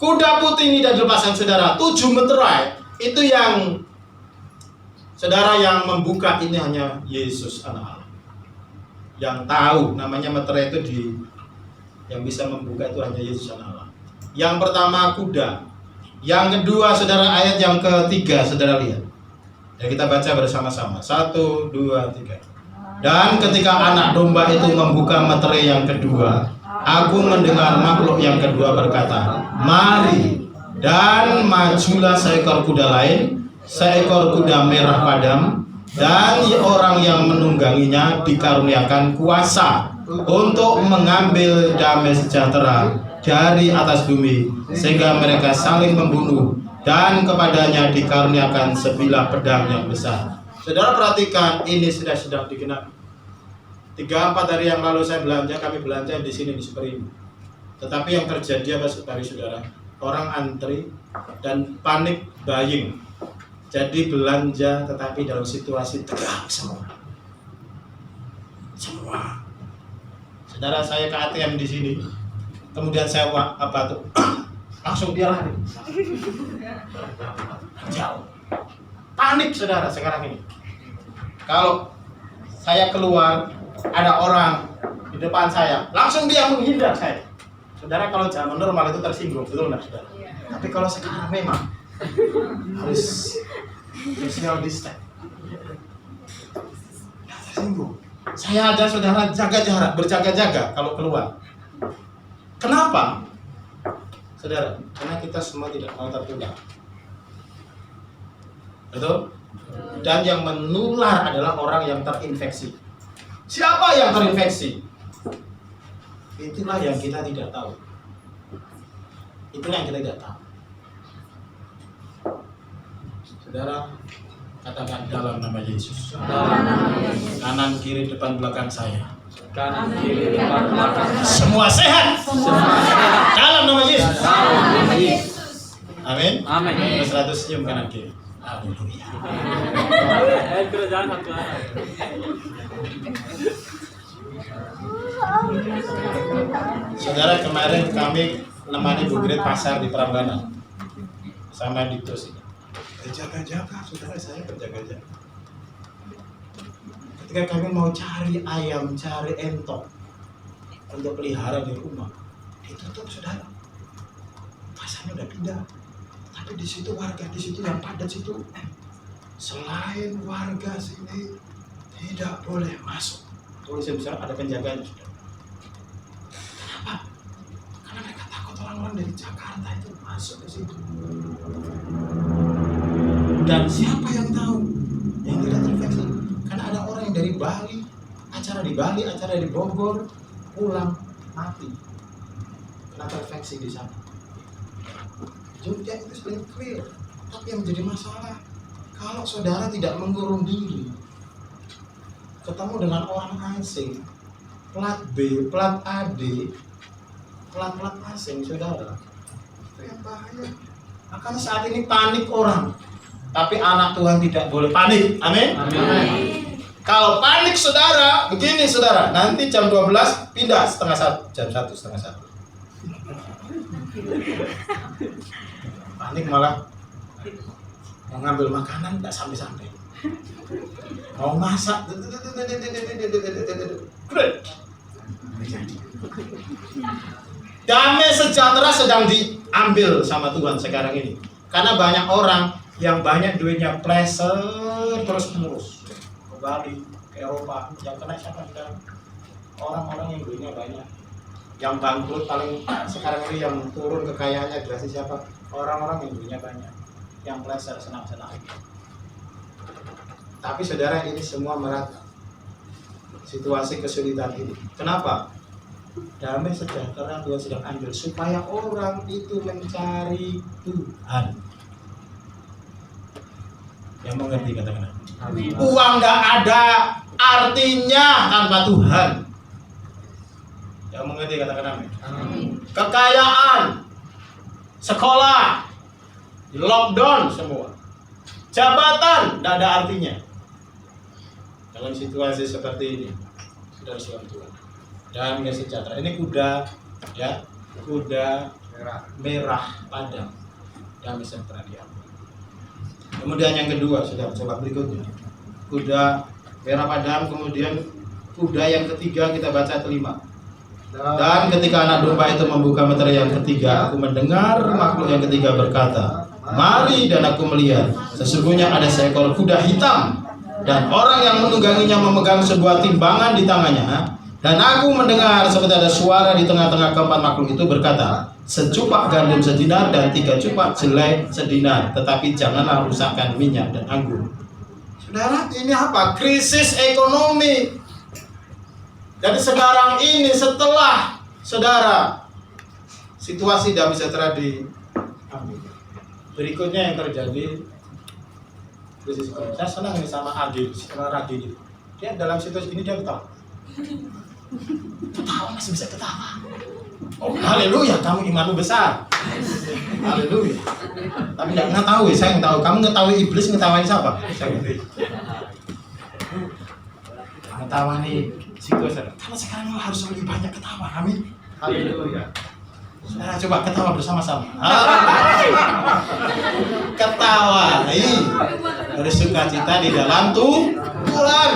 Kuda putih ini dan dilepaskan saudara. 7 meterai itu yang saudara yang membuka ini hanya Yesus anak Allah. Yang tahu namanya meterai itu yang bisa membuka itu hanya Yesus anak Allah. Yang pertama kuda. Yang kedua saudara ayat yang ketiga saudara lihat. Ya kita baca bersama-sama. 1, 2, 3. Dan ketika anak domba itu membuka meterai yang kedua, aku mendengar makhluk yang kedua berkata, mari, dan majulah seekor kuda lain, seekor kuda merah padam, dan orang yang menungganginya dikaruniakan kuasa untuk mengambil damai sejahtera dari atas bumi, sehingga mereka saling membunuh, dan kepadanya dikaruniakan sebilah pedang yang besar. Saudara perhatikan, ini sudah digenap. 3-4 hari yang lalu kami belanja di sini di Superindo. Tetapi yang terjadi apa saudara? Orang antri dan panik buying. Jadi belanja tetapi dalam situasi tegang semua. Saudara, saya ke ATM di sini. Kemudian saya langsung dia lari. Jauh. Panik saudara sekarang ini. Kalau saya keluar, ada orang di depan saya, langsung dia menghindar saya. Saudara, kalau zaman normal itu tersinggung, betul nggak saudara? Iya. Tapi kalau sekarang memang harus social distance. Tersinggung. Saya ada saudara jaga jarak, berjaga-jaga kalau keluar. Kenapa? Saudara, karena kita semua tidak mau tertular. Betul? Dan yang menular adalah orang yang terinfeksi. Siapa yang terinfeksi? Itulah yang kita tidak tahu. Itulah yang kita tidak tahu. Saudara, katakan dalam nama Yesus. Kanan, kiri, depan, belakang saya. Kanan, kiri, depan, belakang saya. Semua sehat. Dalam nama Yesus. Amin. Amin. 100 senyum kanan kiri. Haleluya. Saudara, kemarin kami menemani Bu Gret pasar di Prambanan sama Dito sini. Berjaga-jaga, saudara, saya berjaga-jaga. Ketika kami mau cari ayam, cari entok untuk pelihara di rumah, ditutup saudara. Pasarnya udah pindah. Tapi di situ warga di situ yang padat situ, selain warga sini tidak boleh masuk. Polisi besar ada penjaganya sudah. Kenapa? Karena mereka takut orang-orang dari Jakarta itu masuk ke situ. Dan siapa yang tahu yang tidak terinfeksi? Karena ada orang yang dari Bali, acara di Bali, acara di Bogor, pulang mati kena terinfeksi di sana. Jogja itu sudah clear, tapi yang menjadi masalah kalau saudara tidak mengurung diri, ketemu dengan orang asing, plat B, plat AD, plat asing saudara, itu yang bahaya. Makanya saat ini panik orang, tapi anak Tuhan tidak boleh panik. Amin. Amin. Kalau panik saudara, begini saudara, nanti jam 12 pindah setengah 1, jam 1 setengah 1. Panik malah mau ngambil makanan nggak sampai-sampai, mau masak damai sejahtera sedang diambil sama Tuhan sekarang ini, karena banyak orang yang banyak duitnya pleasure terus menerus ke Bali, ke Eropa. Yang kena siapa sekarang? Orang-orang yang duitnya banyak, yang bangkrut paling sekarang ini, yang turun kekayaannya drastis siapa? Orang-orang yang duitnya banyak, yang pleasure, senang-senang. Tapi saudara, ini semua merata situasi kesulitan ini. Kenapa? Damai sejahtera Tuhan sedang ambil supaya orang itu mencari Tuhan. Yang mengerti katakan amin. Uang gak ada artinya tanpa Tuhan. Yang mengerti katakan amin. Kekayaan, sekolah, lockdown semua, jabatan tidak ada artinya dalam situasi seperti ini. Saudara Tuhan, damai sejahtera. Ini kuda, ya, kuda merah padam damai sejahtera di aku. Kemudian yang kedua, sudah coba berikutnya. Kuda merah padam, kemudian kuda yang ketiga kita baca kelima. Dan ketika anak domba itu membuka meterai yang ketiga, aku mendengar makhluk yang ketiga berkata, mari, dan aku melihat sesungguhnya ada seekor kuda hitam dan orang yang menungganginya memegang sebuah timbangan di tangannya. Dan aku mendengar seperti ada suara di tengah-tengah keempat makhluk itu berkata, secupak gandum sedinar dan 3 cupak jelai sedinar, tetapi janganlah rusakkan minyak dan anggur. Saudara, ini apa? Krisis ekonomi. Jadi sekarang ini setelah saudara situasi damai sejahtera diambil, berikutnya yang terjadi krisis ekonomi. Saya senang ini sama Adi, sama Radi. Dia dalam situasi ini dia ketawa. Ketawa, masih bisa ketawa. Oh, haleluya, kamu imanmu besar. Haleluya. Tapi nggak ngetahui, saya tahu. Kamu ngetahui iblis ngetawain siapa? Saya ngerti. Ngetawain situasi. Karena sekarang harus lebih banyak ketawa, amin. Haleluya. Saudara coba ketawa bersama-sama. Ketawa, bersukacita di dalam Tuhan.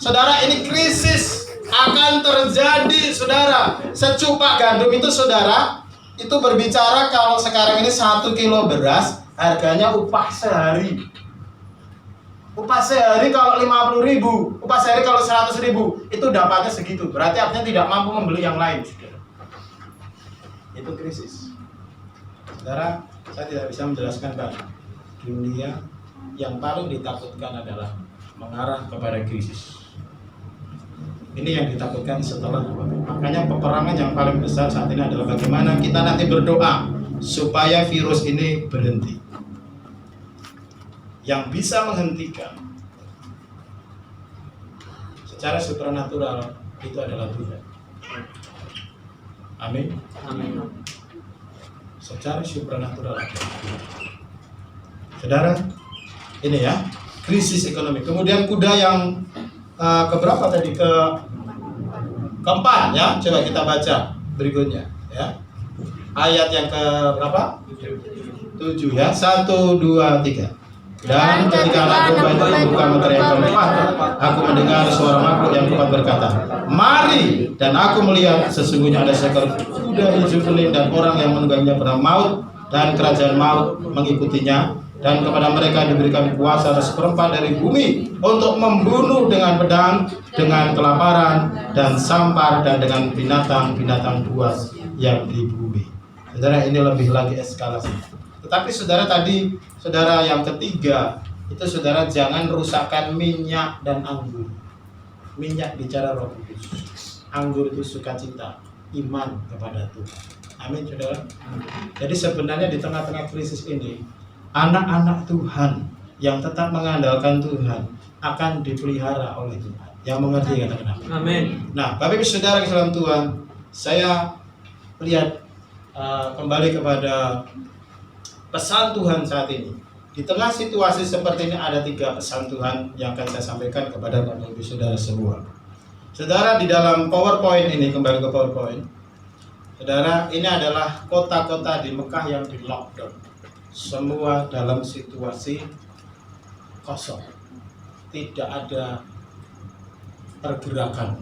Saudara, ini krisis akan terjadi, saudara. Secupak gandum itu, saudara, itu berbicara kalau sekarang ini 1 kilo beras harganya upah sehari. Upah sehari kalau 50.000, upah sehari kalau 100.000, itu dapatnya segitu. Berarti artinya tidak mampu membeli yang lain, saudara. Itu krisis. Saudara, saya tidak bisa menjelaskan banyak. Dunia yang paling ditakutkan adalah mengarah kepada krisis. Ini yang ditakutkan setelah. Makanya peperangan yang paling besar saat ini adalah bagaimana kita nanti berdoa supaya virus ini berhenti. Yang bisa menghentikan secara supranatural itu adalah Tuhan. Amin. Amin. Secara supranatural. Saudara, ini ya, krisis ekonomi. Kemudian kuda yang keberapa tadi? Keempat ya. Coba kita baca berikutnya ya. Ayat yang ke berapa? 7 ya. 1, 2, 3. Dan ketika anak domba itu membuka meterai yang keempat, aku mendengar suara makhluk yang keempat berkata, mari, dan aku melihat sesungguhnya ada seekor kuda hijau kuning dan orang yang menungganginya bernama Maut, dan kerajaan maut mengikutinya, dan kepada mereka diberikan kuasa atas seperempat dari bumi untuk membunuh dengan pedang, dengan kelaparan dan sampar, dan dengan binatang-binatang buas yang di bumi. Saudara, ini lebih lagi eskalasi. Tetapi saudara tadi, saudara yang ketiga itu, saudara jangan rusakkan minyak dan anggur. Minyak bicara Roh Kudus, anggur itu sukacita, iman kepada Tuhan. Amin, saudara. Jadi sebenarnya di tengah-tengah krisis ini, anak-anak Tuhan yang tetap mengandalkan Tuhan akan dipelihara oleh Tuhan. Yang mengerti katakan amin. Nah, Bapak Ibu Saudara di dalam Tuhan, saya lihat kembali kepada pesan Tuhan saat ini. Di tengah situasi seperti ini ada 3 pesan Tuhan yang akan saya sampaikan kepada Bapak Ibu Saudara semua. Saudara, di dalam PowerPoint ini, kembali ke PowerPoint. Saudara, ini adalah kota-kota di Mekah yang di lockdown. Semua dalam situasi kosong. Tidak ada pergerakan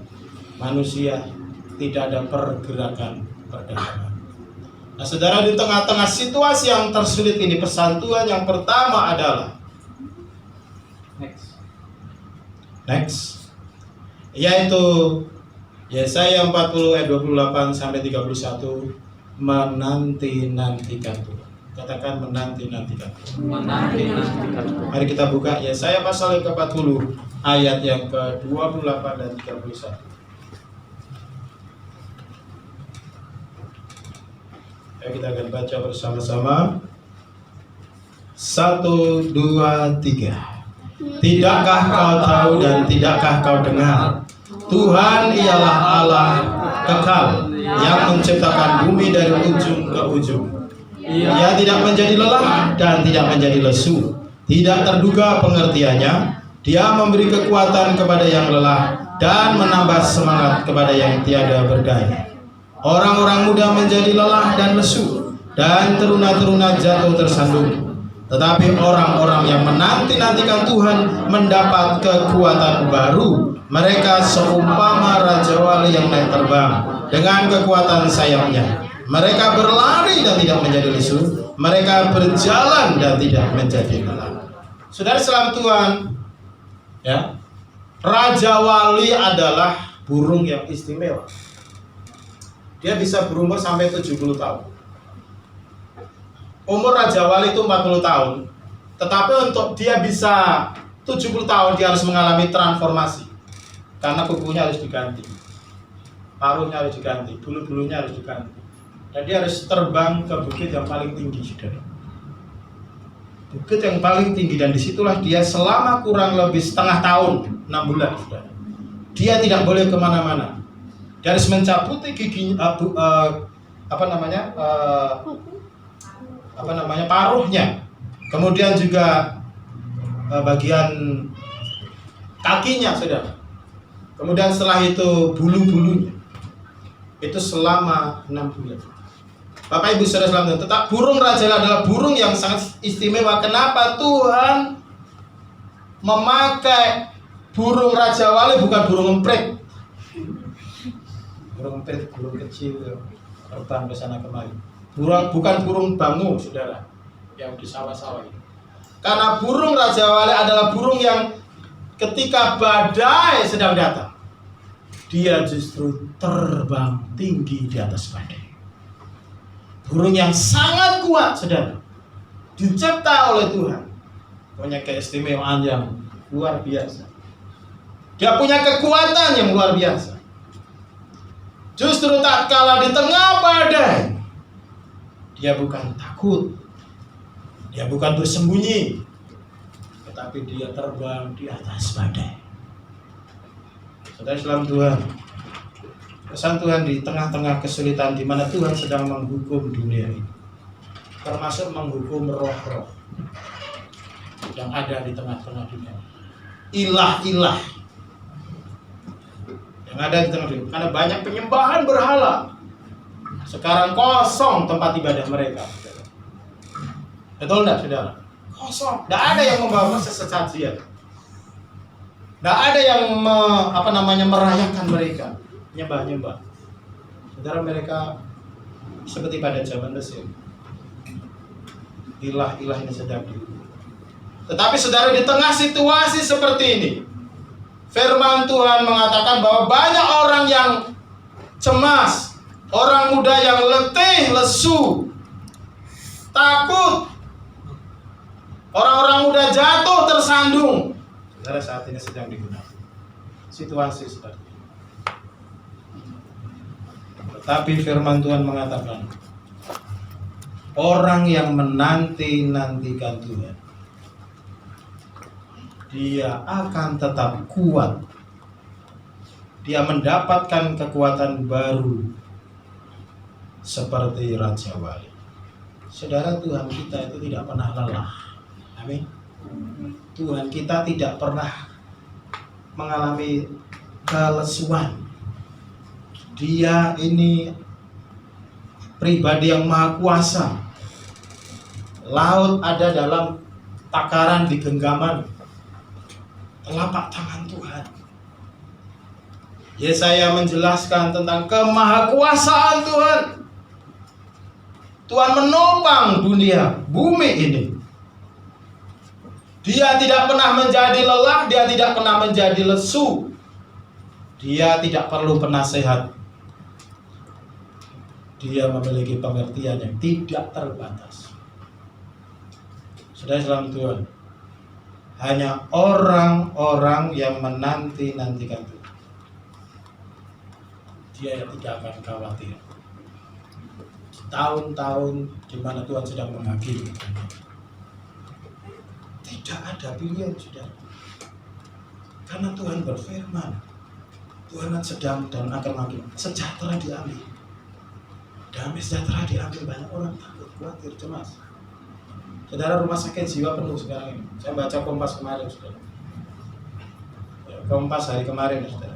manusia, tidak ada pergerakan perdagangan. Nah, saudara, di tengah-tengah situasi yang tersulit ini, pesan Tuhan yang pertama adalah next, yaitu Yesaya 40 ayat 28 sampai 31, menanti-nantikan Tuhan. Katakan menanti-nantikan Tuhan. Menanti-nantikan Tuhan. Mari kita buka Yesaya pasal yang ke-40 ayat yang ke-28 dan 31. Kita akan baca bersama-sama. 1, 2, 3. Tidakkah kau tahu dan tidakkah kau dengar? Tuhan ialah Allah kekal yang menciptakan bumi dari ujung ke ujung. Ia tidak menjadi lelah dan tidak menjadi lesu. Tidak terduga pengertiannya. Dia memberi kekuatan kepada yang lelah dan menambah semangat kepada yang tiada berdaya. Orang-orang muda menjadi lelah dan lesu, dan teruna-teruna jatuh tersandung. Tetapi orang-orang yang menanti-nantikan Tuhan mendapat kekuatan baru. Mereka seumpama Raja Wali yang naik terbang dengan kekuatan sayapnya. Mereka berlari dan tidak menjadi lesu. Mereka berjalan dan tidak menjadi lelah. Saudara selamat Tuhan, ya, Raja Wali adalah burung yang istimewa. Dia bisa berumur sampai 70 tahun. Umur Raja Wali itu 40 tahun. Tetapi untuk dia bisa 70 tahun, dia harus mengalami transformasi. Karena kukunya harus diganti, paruhnya harus diganti, bulu-bulunya harus diganti. Dan dia harus terbang ke bukit yang paling tinggi, saudara. Bukit yang paling tinggi, dan disitulah dia selama kurang lebih setengah tahun, 6 bulan, saudara. Dia tidak boleh kemana-mana. Dia harus mencabuti gigi, paruhnya. Kemudian juga bagian kakinya, saudara. Kemudian setelah itu bulu-bulunya. Itu selama 6 bulan. Bapak Ibu Saudara selamat, tetap burung Raja adalah burung yang sangat istimewa. Kenapa Tuhan memakai burung Raja Wali, bukan burung emprit? Burung emprit, burung kecil terbang ke sana kemari. Bukan burung bangu, saudara, yang di sawah-sawah ini. Karena burung Raja Wali adalah burung yang ketika badai sedang datang, dia justru terbang tinggi di atas badai. Burung yang sangat kuat, saudara, dicipta oleh Tuhan, punya keistimewaan yang luar biasa. Dia punya kekuatan yang luar biasa. Justru tak kalah di tengah badai, dia bukan takut, dia bukan bersembunyi, tetapi dia terbang di atas badai. Saudara selamat Tuhan, pesan Tuhan di tengah-tengah kesulitan di mana Tuhan sedang menghukum dunia ini, termasuk menghukum roh-roh yang ada di tengah-tengah dunia, ilah-ilah yang ada di tengah dunia. Karena banyak penyembahan berhala. Sekarang kosong tempat ibadah mereka. Betul enggak, saudara? Kosong. Tidak ada yang membawa sesajian. Tidak ada yang merayakan mereka, nyembah-nyembah. Saudara, mereka seperti pada zaman Mesir. Ilah-ilah ini sedang dihukum. Tetapi saudara, di tengah situasi seperti ini, firman Tuhan mengatakan bahwa banyak orang yang cemas, orang muda yang letih, lesu, takut, orang-orang muda jatuh tersandung. Saudara, saat ini sedang digunakan situasi seperti ini. Tetapi firman Tuhan mengatakan, orang yang menanti-nantikan Tuhan, dia akan tetap kuat. Dia mendapatkan kekuatan baru seperti Raja Wali. Saudara, Tuhan kita itu tidak pernah lelah. Amin. Tuhan kita tidak pernah mengalami kelesuan. Dia ini pribadi yang maha kuasa. Laut ada dalam takaran di genggaman telapak tangan Tuhan. Yesaya menjelaskan tentang kemahakuasaan Tuhan. Tuhan menopang dunia, bumi ini. Dia tidak pernah menjadi lelah, dia tidak pernah menjadi lesu. Dia tidak perlu penasehat. Dia memiliki pengertian yang tidak terbatas. Saudara selamat Tuhan, hanya orang-orang yang menanti-nantikan Tuhan, dia yang tidak akan khawatir. Tahun-tahun di mana Tuhan sedang menghakimi, tidak ada pilihan, saudara. Karena Tuhan berfirman, Tuhan sedang dan akan menghakimi. Sejahtera diambil, damai sejahtera diambil. Banyak orang takut, khawatir, cemas. Saudara, rumah sakit jiwa penuh sekarang ini. Saya baca Kompas kemarin, saudara. Kompas hari kemarin, saudara.